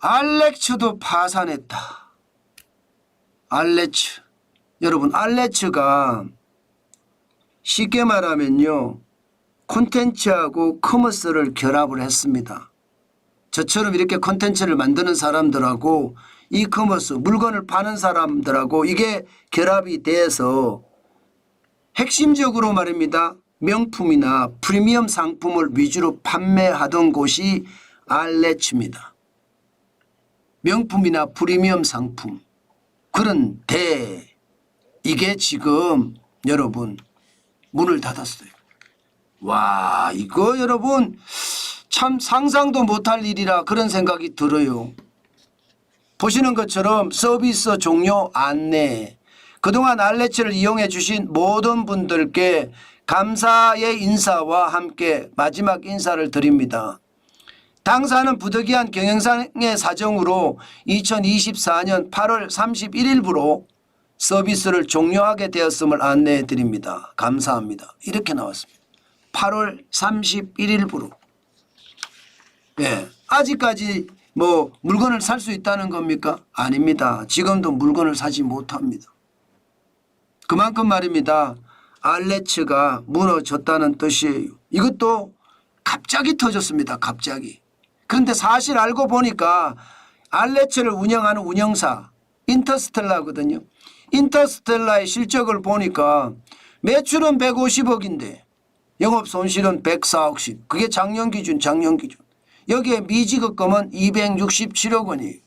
알렉츠도 파산했다. 알렉츠. 여러분, 알렉츠가 쉽게 말하면요, 콘텐츠하고 커머스를 결합을 했습니다. 저처럼 이렇게 콘텐츠를 만드는 사람들하고 이커머스 물건을 파는 사람들하고 이게 결합이 돼서 핵심적으로 말입니다. 명품이나 프리미엄 상품을 위주로 판매하던 곳이 알렉츠입니다. 명품이나 프리미엄 상품. 그런데 이게 지금 여러분 문을 닫았어요. 와, 이거 여러분 참 상상도 못할 일이라 그런 생각이 들어요. 보시는 것처럼 서비스 종료 안내. 그동안 알렉츠를 이용해 주신 모든 분들께 감사의 인사와 함께 마지막 인사를 드립니다. 당사는 부득이한 경영상의 사정으로 2024년 8월 31일부로 서비스를 종료하게 되었음을 안내해 드립니다. 감사합니다. 이렇게 나왔습니다. 8월 31일부로. 네, 아직까지 뭐 물건을 살 수 있다는 겁니까? 아닙니다. 지금도 물건을 사지 못합니다. 그만큼 말입니다. 알렉츠가 무너졌다는 뜻이에요. 이것도 갑자기 터졌습니다. 갑자기. 그런데 사실 알고 보니까 알렉츠를 운영하는 운영사 인터스텔라거든요. 인터스텔라의 실적을 보니까 매출은 150억인데 영업 손실은 104억씩. 그게 작년 기준. 여기에 미지급금은 267억 원이에요.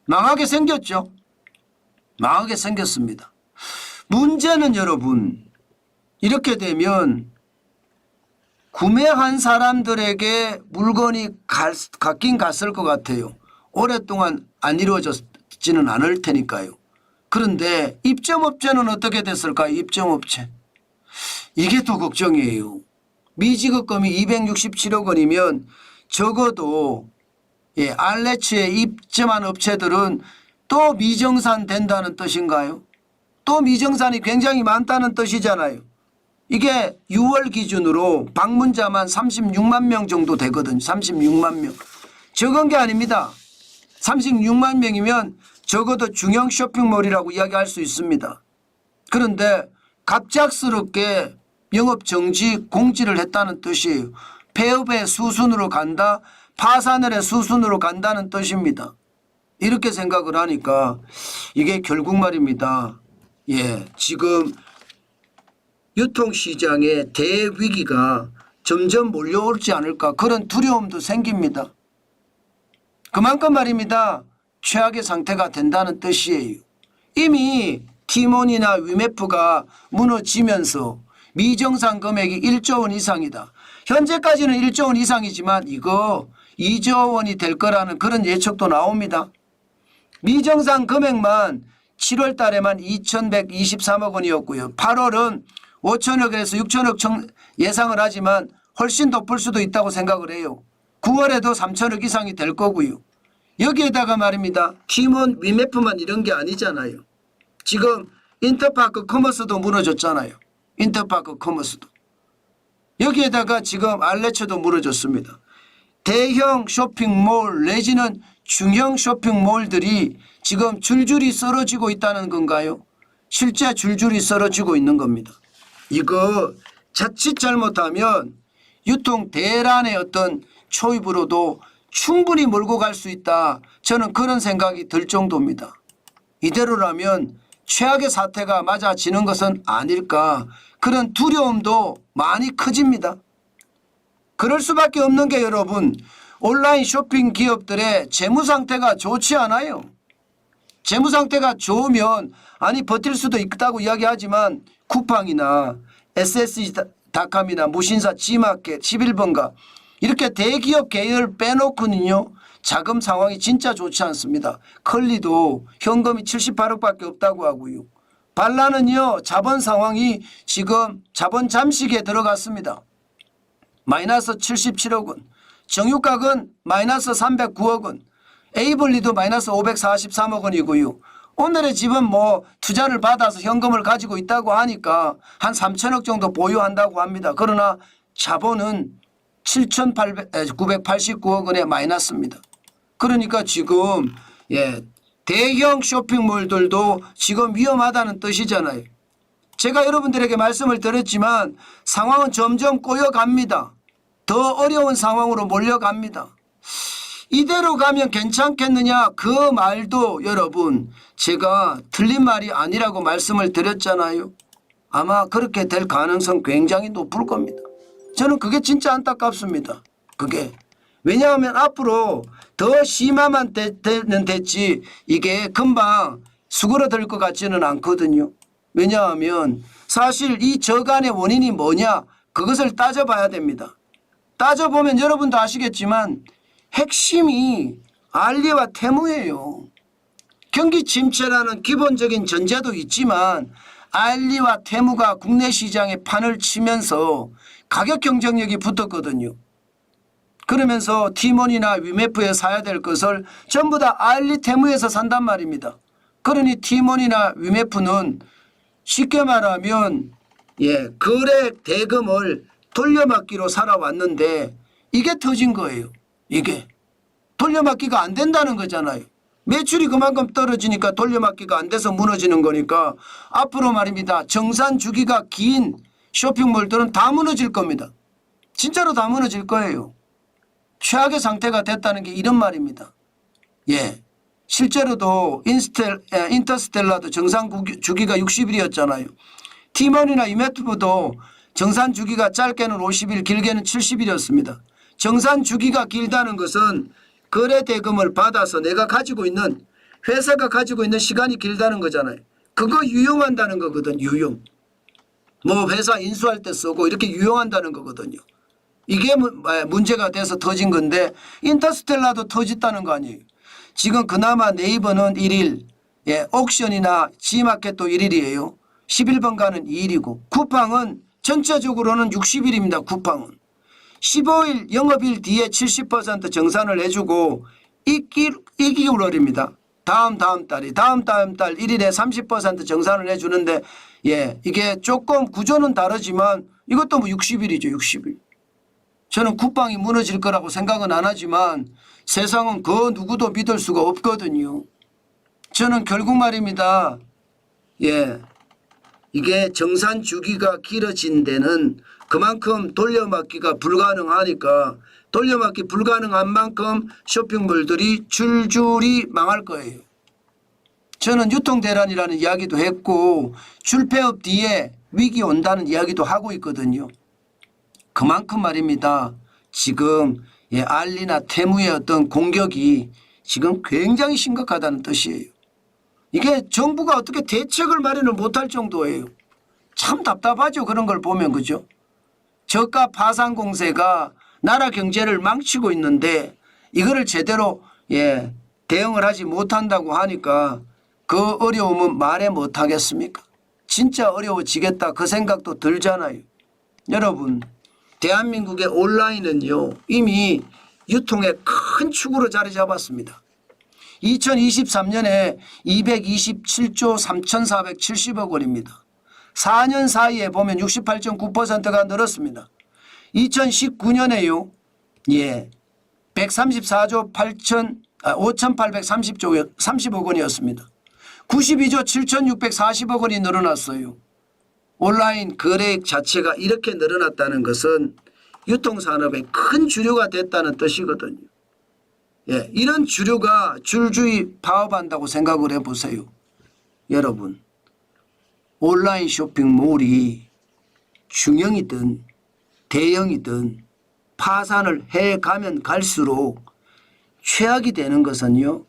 망하게 생겼죠. 망하게 생겼습니다. 문제는 여러분 이렇게 되면 구매한 사람들에게 물건이 갔긴 갔을 것 같아요. 오랫동안 안 이루어졌지는 않을 테니까요. 그런데 입점업체는 어떻게 됐을까요? 입점업체. 이게 또 걱정이에요. 미지급금이 267억 원이면 적어도 알렉츠에 입점한 업체들은 또 미정산 된다는 뜻인가요? 또 미정산이 굉장히 많다는 뜻이잖아요. 이게 6월 기준으로 방문자만 36만 명 정도 되거든요. 36만 명. 적은 게 아닙니다. 36만 명이면 적어도 중형 쇼핑몰이라고 이야기할 수 있습니다. 그런데 갑작스럽게 영업정지 공지를 했다는 뜻이에요. 폐업의 수순으로 간다, 파산의 수순으로 간다는 뜻입니다. 이렇게 생각을 하니까 이게 결국 말입니다. 지금 유통시장의 대위기가 점점 몰려오지 않을까 그런 두려움도 생깁니다. 그만큼 말입니다. 최악의 상태가 된다는 뜻이에요. 이미 티몬이나 위메프가 무너지면서 미정산 금액이 1조 원 이상이다. 현재까지는 1조 원 이상이지만 이거 2조 원이 될 거라는 그런 예측도 나옵니다. 미정산 금액만 7월 달에만 2123억 원이었고요. 8월은 5천억에서 6천억 예상을 하지만 훨씬 더 풀 수도 있다고 생각을 해요. 9월에도 3천억 이상이 될 거고요. 여기에다가 말입니다. 티몬 위메프만 이런 게 아니잖아요. 지금 인터파크 커머스도 무너졌잖아요. 인터파크 커머스도. 여기에다가 지금 알렉츠도 무너졌습니다. 대형 쇼핑몰 내지는 중형 쇼핑몰들이 지금 줄줄이 쓰러지고 있다는 건가요? 실제 줄줄이 쓰러지고 있는 겁니다. 이거 자칫 잘못하면 유통 대란의 어떤 초입으로도 충분히 몰고 갈 수 있다. 저는 그런 생각이 들 정도입니다. 이대로라면 최악의 사태가 맞아지는 것은 아닐까. 그런 두려움도 많이 커집니다. 그럴 수밖에 없는 게 여러분 온라인 쇼핑 기업들의 재무 상태가 좋지 않아요. 재무 상태가 좋으면 아니 버틸 수도 있다고 이야기하지만 쿠팡이나 SSG닷컴이나 무신사 G마켓 11번가 이렇게 대기업 계열 빼놓고는요. 자금 상황이 진짜 좋지 않습니다. 컬리도 현금이 78억밖에 없다고 하고요. 발라는요. 자본 상황이 지금 자본 잠식에 들어갔습니다. 마이너스 77억 원. 정유각은 마이너스 309억 원. 에이블리도 마이너스 543억 원이고요. 오늘의 집은 뭐 투자를 받아서 현금을 가지고 있다고 하니까 한 3천억 정도 보유한다고 합니다. 그러나 자본은 7,989억 원의 마이너스입니다. 그러니까 지금 대형 쇼핑몰들도 지금 위험하다는 뜻이잖아요. 제가 여러분들에게 말씀을 드렸지만 상황은 점점 꼬여갑니다. 더 어려운 상황으로 몰려갑니다. 이대로 가면 괜찮겠느냐, 그 말도 여러분 제가 틀린 말이 아니라고 말씀을 드렸잖아요. 아마 그렇게 될 가능성 굉장히 높을 겁니다. 저는 그게 진짜 안타깝습니다. 그게. 왜냐하면 앞으로 더 심하면 되는 됐지 이게 금방 수그러들 것 같지는 않거든요. 왜냐하면 사실 이 저간의 원인이 뭐냐, 그것을 따져봐야 됩니다. 따져보면 여러분도 아시겠지만 핵심이 알리와 테무예요. 경기 침체라는 기본적인 전제도 있지만 알리와 테무가 국내 시장에 판을 치면서 가격 경쟁력이 붙었거든요. 그러면서 티몬이나 위메프에 사야 될 것을 전부 다 알리 테무에서 산단 말입니다. 그러니 티몬이나 위메프는 쉽게 말하면 거래 대금을 돌려막기로 살아왔는데 이게 터진 거예요. 이게 돌려막기가 안 된다는 거잖아요. 매출이 그만큼 떨어지니까 돌려막기가 안 돼서 무너지는 거니까 앞으로 말입니다. 정산 주기가 긴 쇼핑몰들은 다 무너질 겁니다. 진짜로 다 무너질 거예요. 최악의 상태가 됐다는 게 이런 말입니다. 실제로도 인터스텔라도 정산 주기가 60일이었잖아요. 티몬이나 이메트브도 정산 주기가 짧게는 50일, 길게는 70일이었습니다. 정산 주기가 길다는 것은 거래 대금을 받아서 내가 가지고 있는, 회사가 가지고 있는 시간이 길다는 거잖아요. 그거 유용한다는 거거든. 유용. 뭐 회사 인수할 때 쓰고 이렇게 유용한다는 거거든요. 이게 문제가 돼서 터진 건데 인터스텔라도 터졌다는 거 아니에요. 지금 그나마 네이버는 1일, 옥션이나 G마켓도 1일이에요. 11번가는 2일이고 쿠팡은 전체적으로는 60일입니다. 쿠팡은. 15일 영업일 뒤에 70% 정산을 해주고 이기울월입니다. 다음 달이 다음 달 1일에 30% 정산을 해주는데 이게 조금 구조는 다르지만 이것도 뭐 60일이죠. 60일. 저는 쿠팡이 무너질 거라고 생각은 안 하지만 세상은 그 누구도 믿을 수가 없거든요. 저는 결국 말입니다. 이게 정산 주기가 길어진 데는 그만큼 돌려막기가 불가능하니까 돌려막기 불가능한 만큼 쇼핑몰들이 줄줄이 망할 거예요. 저는 유통대란이라는 이야기도 했고 줄폐업 뒤에 위기 온다는 이야기도 하고 있거든요. 그만큼 말입니다. 지금 알리나 테무의 어떤 공격이 지금 굉장히 심각하다는 뜻이에요. 이게 정부가 어떻게 대책을 마련을 못할 정도예요. 참 답답하죠. 그런 걸 보면. 그죠? 저가 파산 공세가 나라 경제를 망치고 있는데 이거를 제대로 대응을 하지 못한다고 하니까 그 어려움은 말해 못하겠습니까? 진짜 어려워지겠다 그 생각도 들잖아요. 여러분, 대한민국의 온라인은요 이미 유통의 큰 축으로 자리 잡았습니다. 2023년에 227조 3,470억 원입니다. 4년 사이에 보면 68.9%가 늘었습니다. 2019년에요. 134조 5,830억 원이었습니다. 92조 7,640억 원이 늘어났어요. 온라인 거래액 자체가 이렇게 늘어났다는 것은 유통산업의 큰 주류가 됐다는 뜻이거든요. 이런 주류가 줄줄이 파업한다고 생각을 해보세요. 여러분, 온라인 쇼핑몰이 중형이든 대형이든 파산을 해가면 갈수록 최악이 되는 것은요,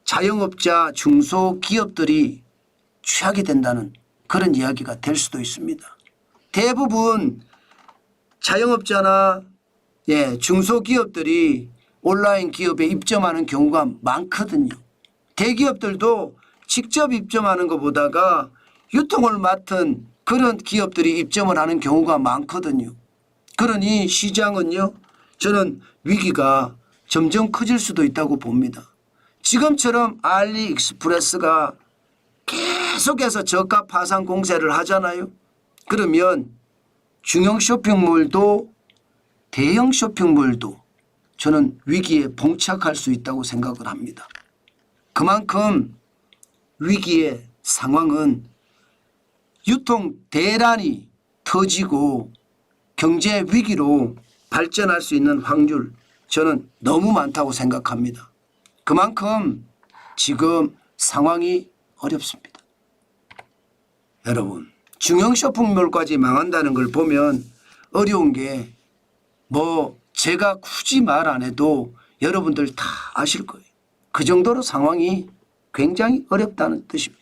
자영업자 중소기업들이 최악이 된다는 그런 이야기가 될 수도 있습니다. 대부분 자영업자나 중소기업들이 온라인 기업에 입점하는 경우가 많거든요. 대기업들도 직접 입점하는 것보다가 유통을 맡은 그런 기업들이 입점을 하는 경우가 많거든요. 그러니 시장은요, 저는 위기가 점점 커질 수도 있다고 봅니다. 지금처럼 알리익스프레스가 계속해서 저가 파산 공세를 하잖아요. 그러면 중형 쇼핑몰도 대형 쇼핑몰도 저는 위기에 봉착할 수 있다고 생각을 합니다. 그만큼 위기의 상황은 유통 대란이 터지고 경제 위기로 발전할 수 있는 확률 저는 너무 많다고 생각합니다. 그만큼 지금 상황이 어렵습니다. 여러분 중형 쇼핑몰까지 망한다는 걸 보면 어려운 게 뭐 제가 굳이 말 안 해도 여러분들 다 아실 거예요. 그 정도로 상황이 굉장히 어렵다는 뜻입니다.